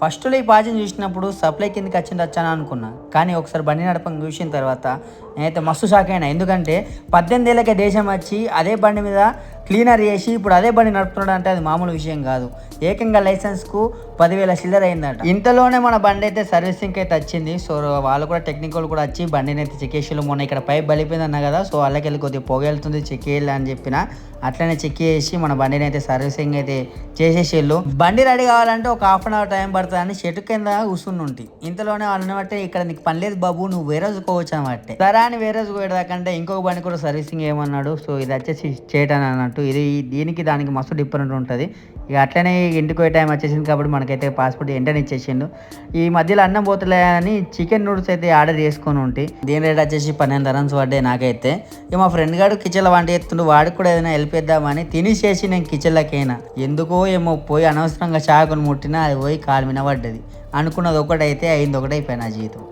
ఫస్ట్లో ఈ పాజం చూసినప్పుడు సప్లై కిందకి వచ్చింది వచ్చాను అనుకున్నా, కానీ ఒకసారి బండి నడపం చూసిన తర్వాత నేనైతే మస్తు షాక్ అయినా. ఎందుకంటే 18 ఏళ్ళకే దేశం వచ్చి అదే బండి మీద క్లీనర్ చేసి ఇప్పుడు అదే బండి నడుపుతున్నాడు అంటే అది మామూలు విషయం కాదు. ఏకంగా లైసెన్స్కు 10,000 చిల్లర అయిందట. ఇంతలోనే మన బండి అయితే సర్వీసింగ్కి అయితే వచ్చింది. సో వాళ్ళు కూడా టెక్నికల్ కూడా వచ్చి బండిని అయితే చెక్ చేసి, మొన్న ఇక్కడ పైప్ బలిపోయింది అన్నా కదా, సో వాళ్ళకెళ్ళి కొద్దిగా పొగ వెళ్తుంది చెక్ చేయాలి అని చెప్పిన. అట్లనే చెక్ చేసి మన బండిని అయితే సర్వీసింగ్ అయితే చేసేసేళ్ళు. బండి రెడీ కావాలంటే ఒక హాఫ్ అన్ అవర్ టైం పడుతుంది అని చెట్టు కింద కూర్చుండి. ఇంతలోనే వాళ్ళని బట్టి ఇక్కడ నీకు పని లేదు బాబు, నువ్వు వేరే రోజు పోవచ్చు అన్నట్టే. సరే అని వేరే రోజు పోయేదాకంటే ఇంకొక బండి కూడా సర్వీసింగ్ ఏమన్నాడు. సో ఇది వచ్చేసి చేయటం అన్నట్టు. ఇది దీనికి దానికి మస్తు డిఫరెంట్ ఉంటుంది. ఇక అట్లనే ఇంటికి పోయే టైం వచ్చేసింది కాబట్టి మనకైతే పాస్పోర్ట్ వెంటనే ఇచ్చేసిండు. ఈ మధ్యలో అన్నం పోతలే అని చికెన్ నూడిల్స్ అయితే ఆర్డర్ చేసుకొని ఉంటే దీని రేట్ వచ్చేసి 12 రన్స్ పడ్డాయి నాకైతే. ఇక మా ఫ్రెండ్ గారు కిచెన్లో వంట చేస్తుండు, వాడికి కూడా ఏదైనా హెల్ప్ చేద్దామని తినేసేసి నేను కిచెన్లోకైనా. ఎందుకో ఏమో పోయి అనవసరంగా చాకుని ముట్టినా అది పోయి కాలు మీద పడ్డది. అనుకున్నది ఒకటైతే అయింది ఒకటైపోయినా జీవితం.